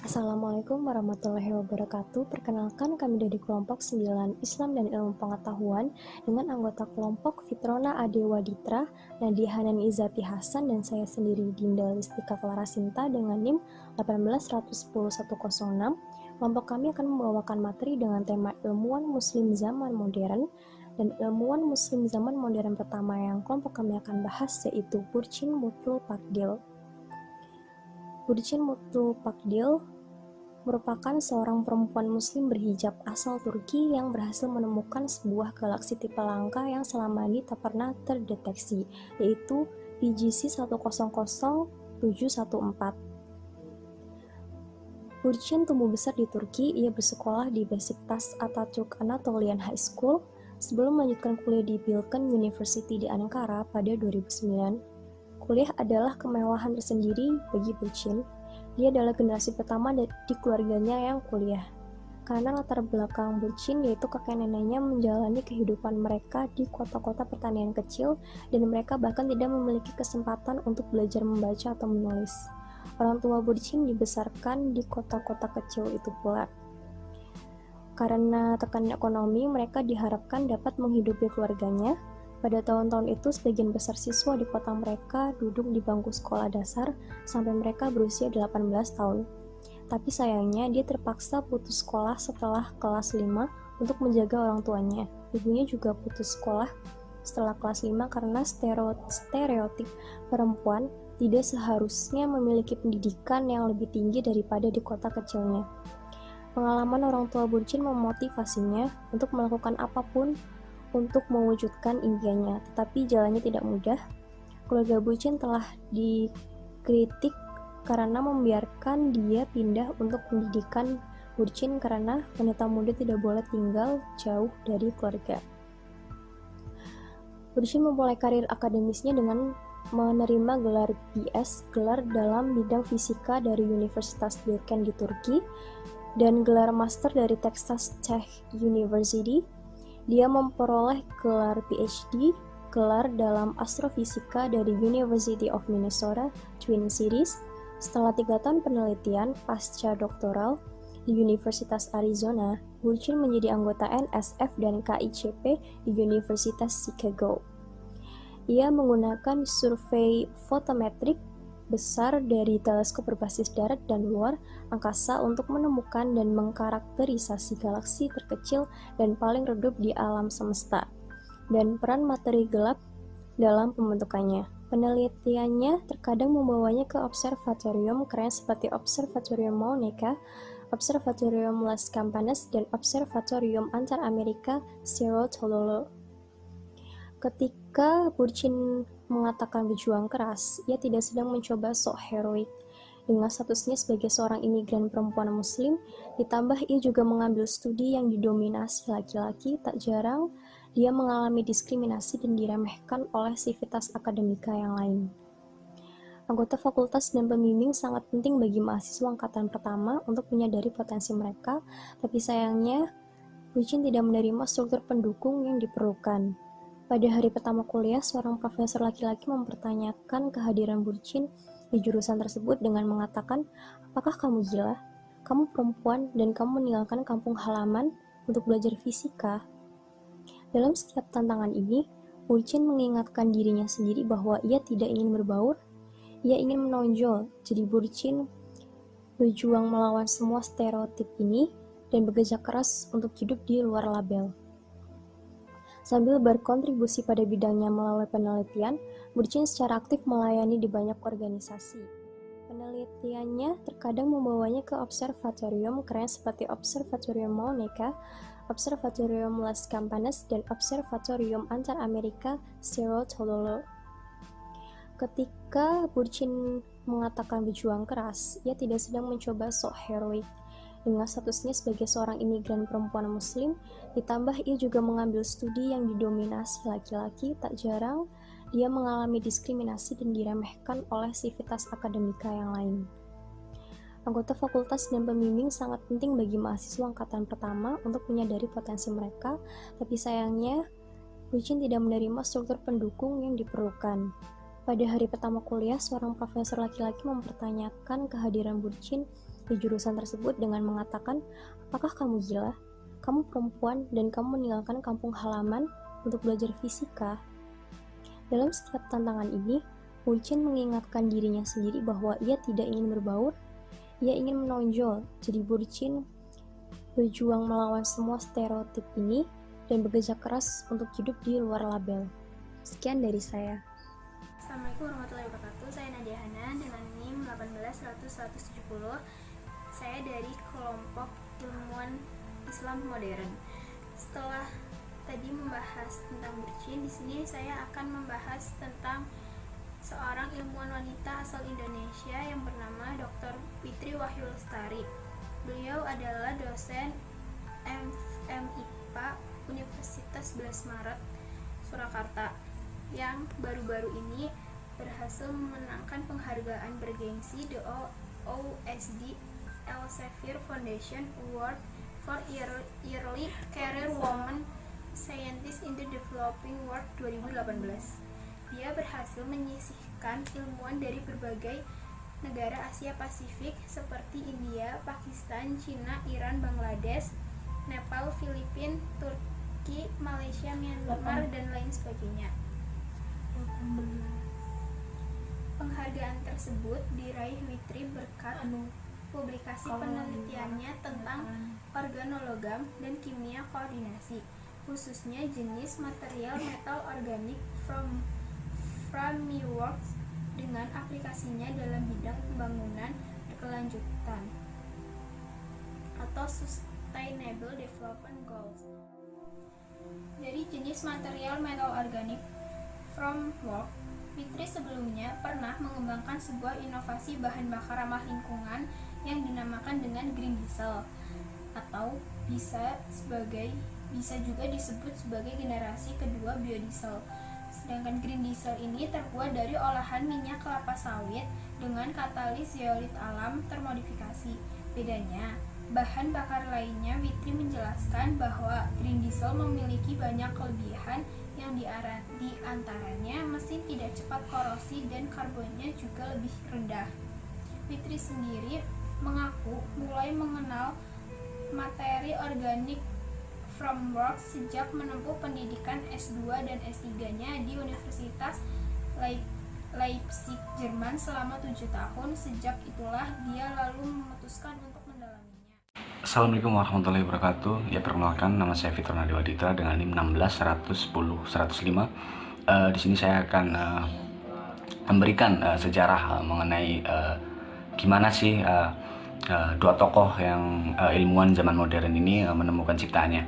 Assalamualaikum warahmatullahi wabarakatuh. Perkenalkan, kami dari kelompok 9 Islam dan Ilmu Pengetahuan dengan anggota kelompok Fitrona Adewaditra, Nadia Hanan Izati Hasan, dan saya sendiri Dinda Listika Clara Sinta dengan NIM 1810106. Kelompok kami akan membawakan materi dengan tema ilmuwan muslim zaman modern, dan ilmuwan muslim zaman modern pertama yang kelompok kami akan bahas yaitu Burçin Mutlu Pakdil. Burçin Mutlu Pakdil merupakan seorang perempuan muslim berhijab asal Turki yang berhasil menemukan sebuah galaksi tipe langka yang selama ini tak pernah terdeteksi, yaitu PGC 100714. Burçin tumbuh besar di Turki. Ia bersekolah di Besiktas Atatürk Anatolian High School sebelum melanjutkan kuliah di Bilkent University di Ankara pada 2009. Kuliah adalah kemewahan tersendiri bagi Burçin. Dia adalah generasi pertama di keluarganya yang kuliah. Karena latar belakang Burçin yaitu kakek neneknya menjalani kehidupan mereka di kota-kota pertanian kecil dan mereka bahkan tidak memiliki kesempatan untuk belajar membaca atau menulis. Orang tua Burçin dibesarkan di kota-kota kecil itu pula. Karena tekanan ekonomi, mereka diharapkan dapat menghidupi keluarganya. Pada tahun-tahun itu, sebagian besar siswa di kota mereka duduk di bangku sekolah dasar sampai mereka berusia 18 tahun. Tapi sayangnya, dia terpaksa putus sekolah setelah kelas 5 untuk menjaga orang tuanya. Ibunya juga putus sekolah setelah kelas 5 karena stereotip perempuan tidak seharusnya memiliki pendidikan yang lebih tinggi daripada di kota kecilnya. Pengalaman orang tua Burçin memotivasinya untuk melakukan apapun untuk mewujudkan impiannya, tetapi jalannya tidak mudah. Keluarga Burçin telah dikritik karena membiarkan dia pindah untuk pendidikan Burçin karena wanita muda tidak boleh tinggal jauh dari keluarga. Burçin memulai karir akademisnya dengan menerima gelar BS, gelar dalam bidang fisika dari Universitas Bilkent di Turki, dan gelar master dari Texas Tech University. Dia memperoleh gelar PhD, gelar dalam astrofisika dari University of Minnesota, Twin Cities. Setelah 3 tahun penelitian pasca doktoral di Universitas Arizona, Burçin menjadi anggota NSF dan KICP di Universitas Chicago. Ia menggunakan survei fotometrik besar dari teleskop berbasis darat dan luar angkasa untuk menemukan dan mengkarakterisasi galaksi terkecil dan paling redup di alam semesta, dan peran materi gelap dalam pembentukannya. Penelitiannya terkadang membawanya ke observatorium keren seperti Observatorium Mauna, Observatorium Las Campanas, dan Observatorium Antar Amerika Cerro Tololo. Ketika Burçin mengatakan berjuang keras, ia tidak sedang mencoba sok heroik. Dengan statusnya sebagai seorang imigran perempuan muslim, ditambah ia juga mengambil studi yang didominasi laki-laki, tak jarang dia mengalami diskriminasi dan diremehkan oleh sivitas akademika yang lain. Anggota fakultas dan pembimbing sangat penting bagi mahasiswa angkatan pertama untuk menyadari potensi mereka, tapi sayangnya Burçin tidak menerima struktur pendukung yang diperlukan. Pada hari pertama kuliah, seorang profesor laki-laki mempertanyakan kehadiran Burçin di jurusan tersebut dengan mengatakan, "Apakah kamu gila? Kamu perempuan dan kamu meninggalkan kampung halaman untuk belajar fisika?" Dalam setiap tantangan ini, Burçin mengingatkan dirinya sendiri bahwa ia tidak ingin berbaur, ia ingin menonjol. Jadi Burçin berjuang melawan semua stereotip ini dan bekerja keras untuk hidup di luar label. Sambil berkontribusi pada bidangnya melalui penelitian, Burçin secara aktif melayani di banyak organisasi. Penelitiannya terkadang membawanya ke observatorium keren seperti Observatorium Mauna, Observatorium Las Campanas, dan Observatorium Antar Amerika Cerro Tololo. Ketika Burçin mengatakan berjuang keras, ia tidak sedang mencoba sok heroik. Dengan statusnya sebagai seorang imigran perempuan muslim, ditambah ia juga mengambil studi yang didominasi laki-laki, tak jarang dia mengalami diskriminasi dan diremehkan oleh sivitas akademika yang lain. Anggota fakultas dan pembimbing sangat penting bagi mahasiswa angkatan pertama untuk menyadari potensi mereka, tapi sayangnya Burçin tidak menerima struktur pendukung yang diperlukan. Pada hari pertama kuliah, seorang profesor laki-laki mempertanyakan kehadiran Burçin di jurusan tersebut dengan mengatakan, apakah kamu gila? Kamu perempuan dan kamu meninggalkan kampung halaman untuk belajar fisika. Dalam setiap tantangan ini, Wu Chen mengingatkan dirinya sendiri bahwa ia tidak ingin berbaur, ia ingin menonjol. Jadi Burcin berjuang melawan semua stereotip ini dan bekerja keras untuk hidup di luar label. Sekian dari saya. Assalamualaikum warahmatullahi wabarakatuh. Saya Nadia Hana dengan NIM 1810170. Saya dari kelompok ilmuwan Islam modern. Setelah tadi membahas tentang Burcin, di sini saya akan membahas tentang seorang ilmuwan wanita asal Indonesia yang bernama Dr. Fitri Wahyu Lestari. Beliau adalah dosen MIPA Universitas 11 Maret Surakarta yang baru-baru ini berhasil memenangkan penghargaan bergengsi The OSD Elsevier Foundation Award for Early Career Woman Scientist in the Developing World 2018. Dia berhasil menyisihkan ilmuwan dari berbagai negara Asia Pasifik seperti India, Pakistan, Cina, Iran, Bangladesh, Nepal, Filipina, Turki, Malaysia, Myanmar, dan lain sebagainya. Penghargaan tersebut diraih Fitri berkat publikasi penelitiannya tentang organologam dan kimia koordinasi, khususnya jenis material metal organik from frameworks dengan aplikasinya dalam bidang pembangunan berkelanjutan atau Sustainable Development Goals. Dari jenis material metal organik framework, Fitri sebelumnya pernah mengembangkan sebuah inovasi bahan bakar ramah lingkungan yang dinamakan dengan green diesel, atau bisa juga disebut sebagai generasi kedua biodiesel. Sedangkan green diesel ini terbuat dari olahan minyak kelapa sawit dengan katalis zeolit alam termodifikasi. Bedanya, bahan bakar lainnya, Fitri menjelaskan bahwa green diesel memiliki banyak kelebihan yang diantaranya mesin tidak cepat korosi dan karbonnya juga lebih rendah. Fitri sendiri mengaku mulai mengenal materi organik framework sejak menempuh pendidikan S2 dan S3-nya di Universitas Leipzig, Jerman selama 7 tahun. Sejak itulah dia lalu memutuskan untuk mendalaminya. Assalamualaikum warahmatullahi wabarakatuh. Ya, perkenalkan, nama saya Fitur Nadiwaditra dengan NIM 1610105. Di sini saya akan memberikan sejarah mengenai gimana sih dua tokoh yang ilmuwan zaman modern ini menemukan ciptaannya.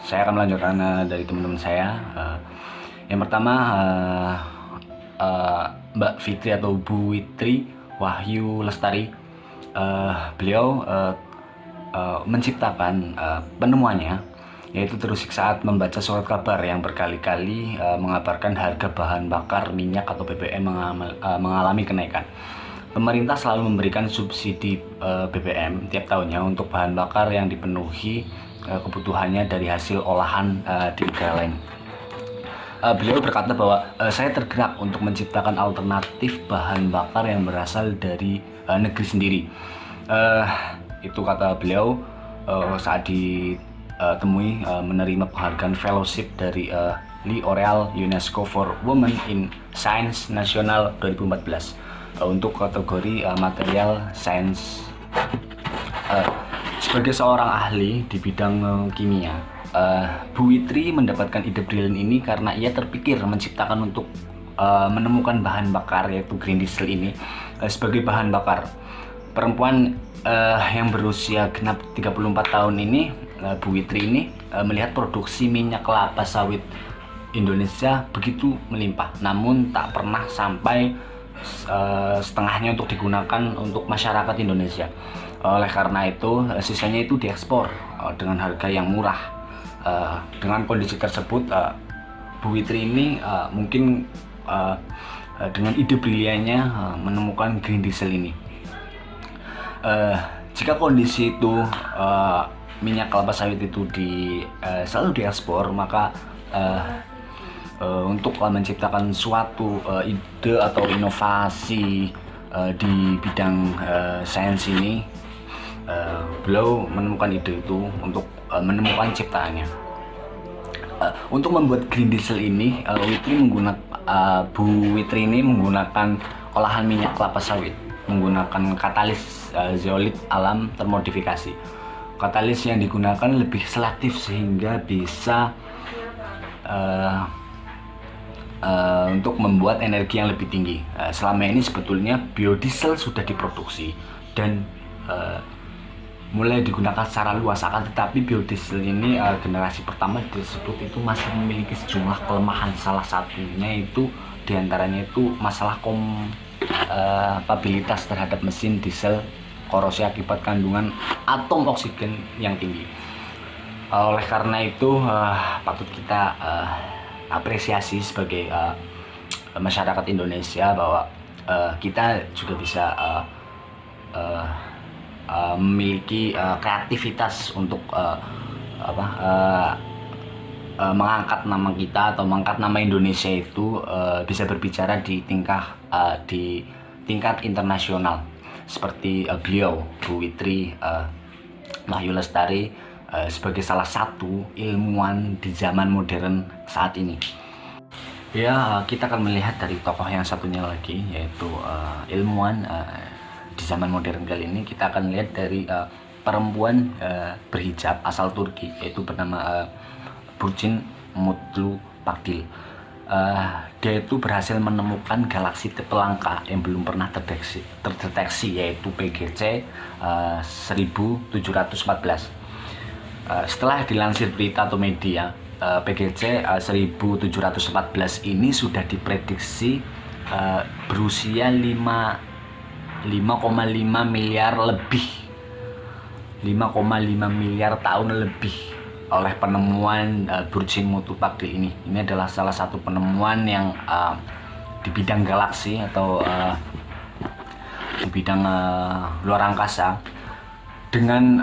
Saya akan melanjutkan dari teman-teman saya. Yang pertama, Mbak Fitri atau Bu Fitri Wahyu Lestari. Beliau menciptakan penemuannya, yaitu terusik saat membaca surat kabar yang berkali-kali mengabarkan harga bahan bakar minyak atau BBM mengalami kenaikan. Pemerintah selalu memberikan subsidi BBM tiap tahunnya untuk bahan bakar yang dipenuhi kebutuhannya dari hasil olahan di negara lain. Beliau berkata bahwa saya tergerak untuk menciptakan alternatif bahan bakar yang berasal dari negeri sendiri. Itu kata beliau saat ditemui menerima penghargaan fellowship dari L'Oréal UNESCO for Women in Science Nasional 2014 untuk kategori material science. Sebagai seorang ahli di bidang kimia, Bu Fitri mendapatkan ide brilian ini karena ia terpikir menciptakan untuk menemukan bahan bakar, yaitu green diesel ini sebagai bahan bakar. Perempuan yang berusia genap 34 tahun ini, Bu Fitri ini melihat produksi minyak kelapa sawit Indonesia begitu melimpah, namun tak pernah sampai setengahnya untuk digunakan untuk masyarakat Indonesia. Oleh karena itu, sisanya itu diekspor dengan harga yang murah. Dengan kondisi tersebut, Bu Fitri ini mungkin dengan ide briliannya menemukan green diesel ini. Jika kondisi itu minyak kelapa sawit itu selalu diekspor, maka untuk menciptakan suatu ide atau inovasi di bidang sains ini, beliau menemukan ide itu untuk menemukan ciptaannya. Untuk membuat green diesel ini, Bu Witri ini menggunakan olahan minyak kelapa sawit, menggunakan katalis zeolit alam termodifikasi. Katalis yang digunakan lebih selektif sehingga bisa untuk membuat energi yang lebih tinggi. Selama ini sebetulnya biodiesel sudah diproduksi dan mulai digunakan secara luas, akan tetapi biodiesel ini generasi pertama tersebut itu masih memiliki sejumlah kelemahan. Salah satunya itu diantaranya itu masalah kompatibilitas terhadap mesin diesel, korosi akibat kandungan atom oksigen yang tinggi. Oleh karena itu patut kita apresiasi sebagai masyarakat Indonesia bahwa kita juga bisa memiliki kreativitas untuk mengangkat nama kita atau mengangkat nama Indonesia itu bisa berbicara di tingkat internasional, seperti beliau Bu Witri Wahyu Lestari sebagai salah satu ilmuwan di zaman modern saat ini. Ya, kita akan melihat dari tokoh yang satunya lagi, yaitu ilmuwan di zaman modern kali ini. Kita akan lihat dari perempuan berhijab asal Turki, yaitu bernama Burçin Mutlu Pakdil. Dia itu berhasil menemukan galaksi tipe langka yang belum pernah terdeteksi, yaitu PGC 1714. Setelah dilansir berita atau media, PGC 1714 ini sudah diprediksi berusia 5,5 miliar lebih, 5,5 miliar tahun lebih oleh penemuan Burçin Mutlu Pakdil ini. Ini adalah salah satu penemuan yang di bidang galaksi atau di bidang luar angkasa, dengan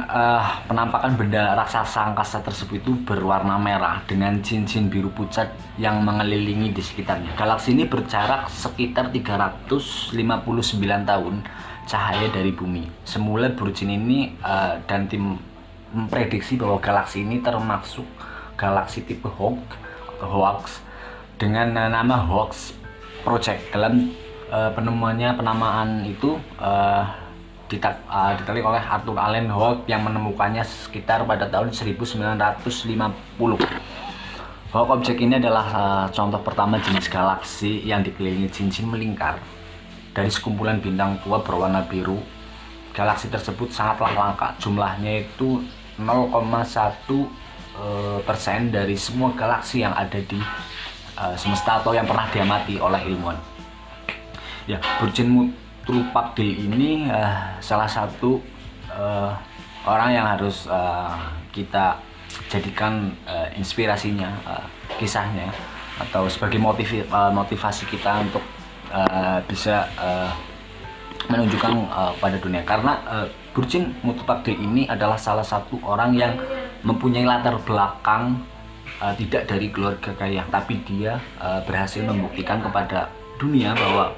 penampakan benda raksasa angkasa tersebut itu berwarna merah dengan cincin biru pucat yang mengelilingi di sekitarnya. Galaksi ini berjarak sekitar 359 tahun cahaya dari bumi. Semula Burçin ini dan tim memprediksi bahwa galaksi ini termasuk galaksi tipe hoax dengan nama Hoax Project. Dalam penamaan itu ditelik oleh Arthur Allen Holt yang menemukannya sekitar pada tahun 1950. Hoax Object ini adalah contoh pertama jenis galaksi yang dikelilingi cincin melingkar dari sekumpulan bintang tua berwarna biru. Galaksi tersebut sangatlah langka, jumlahnya itu 0,1% dari semua galaksi yang ada di semesta atau yang pernah diamati oleh ilmuwan. Ya, Burçin Mutlu Pakdil ini salah satu orang yang harus kita jadikan inspirasinya, kisahnya, atau sebagai motivasi kita untuk bisa menunjukkan pada dunia. Karena Burçin Mutlu Pakdil ini adalah salah satu orang yang mempunyai latar belakang tidak dari keluarga kaya, tapi dia berhasil membuktikan kepada dunia bahwa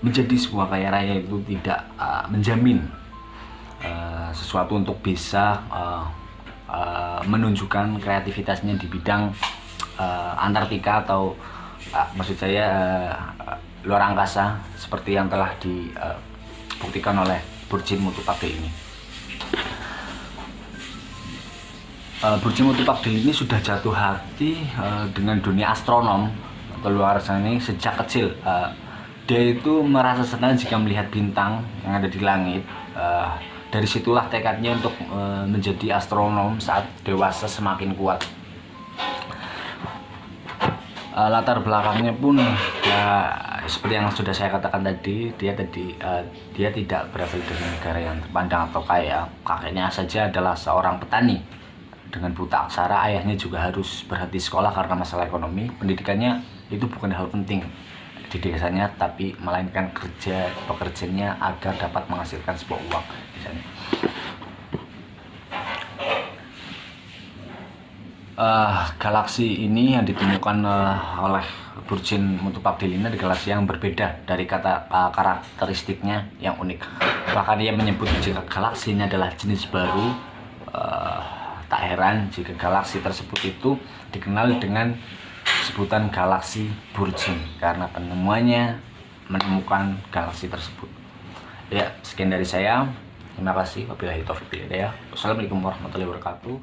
menjadi sebuah kaya raya itu tidak menjamin sesuatu untuk bisa menunjukkan kreativitasnya di bidang Antartika atau maksud saya luar angkasa seperti yang telah dibuktikan oleh Burçin Mutlu Pakdil ini. Burçin Mutlu Pakdil ini sudah jatuh hati dengan dunia astronom atau luar angkasa ini sejak kecil. Dia itu merasa senang jika melihat bintang yang ada di langit. Dari situlah tekadnya untuk menjadi astronom saat dewasa semakin kuat. Latar belakangnya pun ya, seperti yang sudah saya katakan tadi, dia tidak berasal dari negara yang terpandang atau kaya. Kakeknya saja adalah seorang petani dengan buta aksara. Ayahnya juga harus berhenti sekolah karena masalah ekonomi. Pendidikannya itu bukan hal penting di desanya, tapi melainkan pekerjaannya agar dapat menghasilkan sebuah uang di sana. Galaksi ini yang ditemukan oleh Burjin Mutafakdil ini adalah galaksi yang berbeda dari karakteristiknya yang unik. Bahkan ia menyebut jika galaksi ini adalah jenis baru. Tak heran jika galaksi tersebut itu dikenal dengan sebutan galaksi Burjin karena penemuannya menemukan galaksi tersebut. Ya, sekian dari saya. Terima kasih. Wabillahi taufiq wal hidayah. Wassalamualaikum warahmatullahi wabarakatuh.